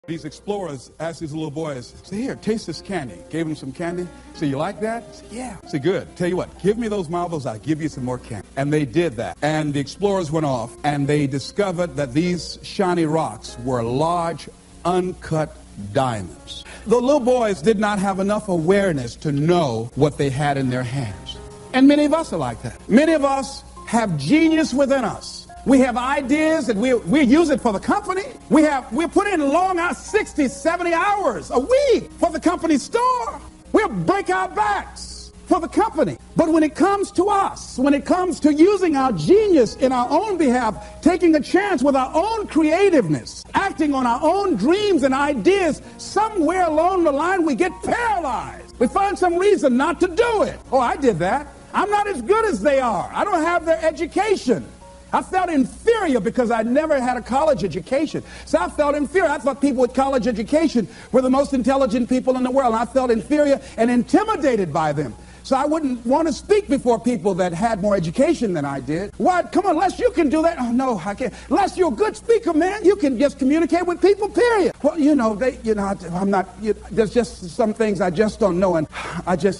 These explorers asked these little boys, say, here, taste this candy. Gave them some candy. Say, you like that? Say, yeah. Say, good. Tell you what, give me those marbles, I'll give you some more candy. And they did that. And the explorers went off, and they discovered that these shiny rocks were large, uncut diamonds. The little boys did not have enough awareness to know what they had in their hands. And many of us are like that. Many of us have genius within us. We have ideas and we use it for the company. We put in long hours, 60, 70 hours a week for the company store. We'll break our backs for the company. But when it comes to us, when it comes to using our genius in our own behalf, taking a chance with our own creativeness, acting on our own dreams and ideas, somewhere along the line we get paralyzed. We find some reason not to do it. Oh, I did that. I'm not as good as they are. I don't have their education. I felt inferior because I never had a college education. So I felt inferior. I thought people with college education were the most intelligent people in the world. And I felt inferior and intimidated by them. So I wouldn't want to speak before people that had more education than I did. What? Come on, Les, you can do that. Oh, no, I can't. Les, you're a good speaker, man. You can just communicate with people, period. Well, I'm not, there's just some things I just don't know. And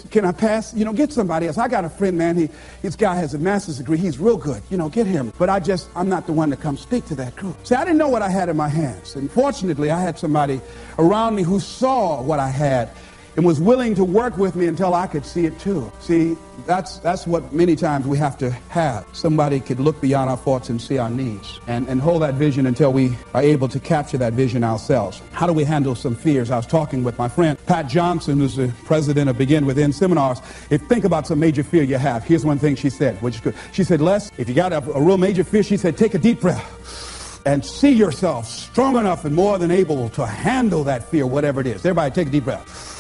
can I pass? Get somebody else. I got a friend, man. This guy has a master's degree. He's real good. Get him. But I'm not the one to come speak to that group. See, I didn't know what I had in my hands. And fortunately, I had somebody around me who saw what I had and was willing to work with me until I could see it too. See, that's what many times we have to have. Somebody could look beyond our faults and see our needs and hold that vision until we are able to capture that vision ourselves. How do we handle some fears? I was talking with my friend Pat Johnson, who's the president of Begin Within Seminars. Think about some major fear you have. Here's one thing she said, which is good. She said, Les, if you got a real major fear, she said, take a deep breath and see yourself strong enough and more than able to handle that fear, whatever it is. Everybody take a deep breath.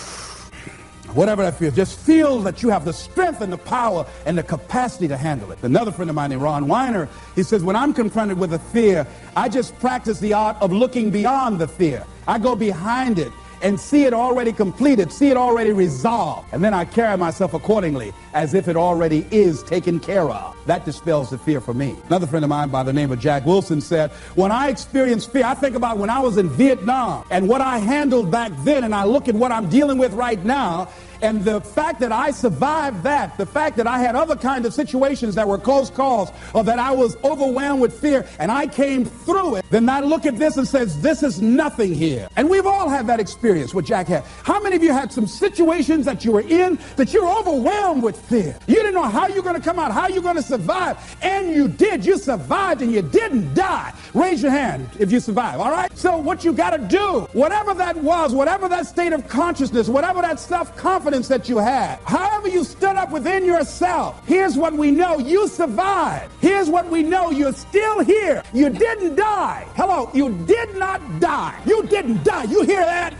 Whatever that feels, just feel that you have the strength and the power and the capacity to handle it. Another friend of mine named Ron Weiner, he says, when I'm confronted with a fear, I just practice the art of looking beyond the fear. I go behind it and see it already completed, see it already resolved. And then I carry myself accordingly as if it already is taken care of. That dispels the fear for me. Another friend of mine by the name of Jack Wilson said, when I experience fear, I think about when I was in Vietnam and what I handled back then, and I look at what I'm dealing with right now, and the fact that I survived that, the fact that I had other kinds of situations that were close calls, or that I was overwhelmed with fear, and I came through it, then I look at this and says, this is nothing here. And we've all had that experience, what Jack had. How many of you had some situations that you were in that you were overwhelmed with fear? You didn't know how you're going to come out, how you're going to survive, and you did. You survived and you didn't die. Raise your hand if you survive, all right? So what you got to do, whatever that was, whatever that state of consciousness, whatever that self-confidence that you had, however you stood up within yourself, here's what we know: you survived. Here's what we know: you're still here. You didn't die. Hello, you did not die. You didn't die. You hear that?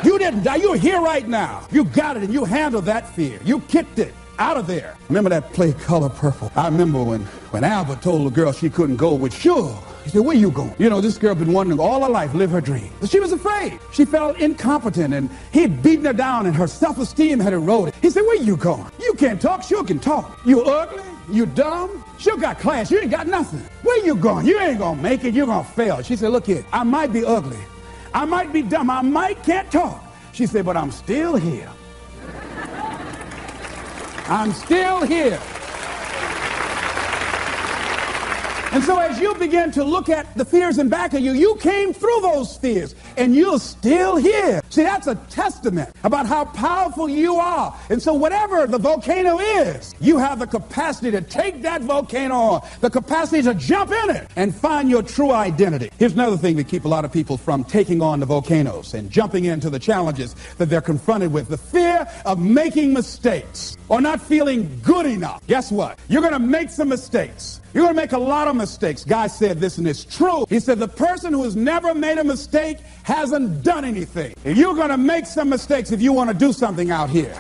You didn't die. You're here right now. You got it and you handled that fear. You kicked it out of there. Remember that play Color Purple? I remember when Albert told the girl she couldn't go with Suge. He said, where you going? This girl been wanting all her life, live her dream. But she was afraid. She felt incompetent, and he'd beaten her down, and her self-esteem had eroded. He said, where you going? You can't talk. Suge can talk. You ugly. You dumb. Suge got class. You ain't got nothing. Where you going? You ain't going to make it. You're going to fail. She said, look here, I might be ugly. I might be dumb. I might can't talk. She said, but I'm still here. I'm still here. And so as you begin to look at the fears in back of you, you came through those fears and you're still here. See, that's a testament about how powerful you are. And so whatever the volcano is, you have the capacity to take that volcano on, the capacity to jump in it and find your true identity. Here's another thing that keeps a lot of people from taking on the volcanoes and jumping into the challenges that they're confronted with: the fear of making mistakes or not feeling good enough. Guess what? You're going to make some mistakes. You're going to make a lot of mistakes. Guy said this, and it's true. He said the person who has never made a mistake hasn't done anything. And you're going to make some mistakes if you want to do something out here.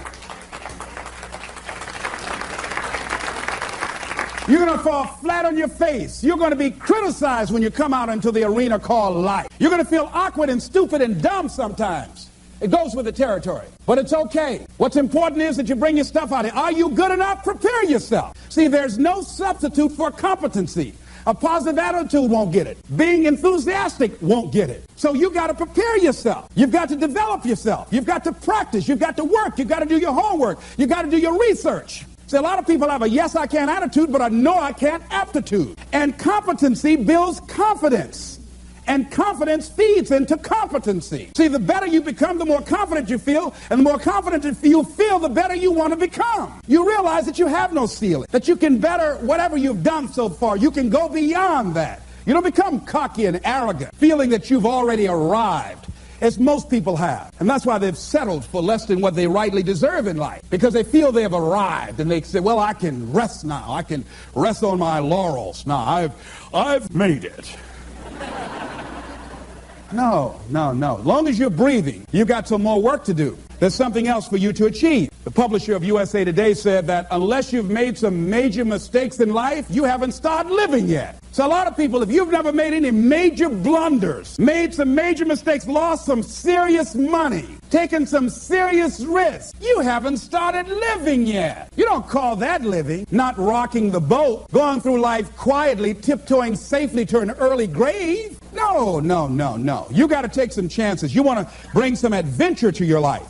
You're going to fall flat on your face. You're going to be criticized when you come out into the arena called life. You're going to feel awkward and stupid and dumb sometimes. It goes with the territory. But it's okay. What's important is that you bring your stuff out here. Are you good enough? Prepare yourself. See, there's no substitute for competency. A positive attitude won't get it. Being enthusiastic won't get it. So you got to prepare yourself. You've got to develop yourself. You've got to practice. You've got to work. You've got to do your homework. You've got to do your research. See, a lot of people have a yes, I can attitude, but a no, I can't aptitude. And competency builds confidence. And confidence feeds into competency. See, the better you become, the more confident you feel. And the more confident you feel, the better you want to become. You realize that you have no ceiling. That you can better whatever you've done so far. You can go beyond that. You don't become cocky and arrogant, feeling that you've already arrived, as most people have. And that's why they've settled for less than what they rightly deserve in life. Because they feel they have arrived. And they say, well, I can rest now. I can rest on my laurels now. I've made it. No. As long as you're breathing, you've got some more work to do. There's something else for you to achieve. The publisher of USA Today said that unless you've made some major mistakes in life, you haven't started living yet. So a lot of people, if you've never made any major blunders, made some major mistakes, lost some serious money, taken some serious risks, you haven't started living yet. You don't call that living. Not rocking the boat, going through life quietly, tiptoeing safely to an early grave. No. You got to take some chances. You want to bring some adventure to your life.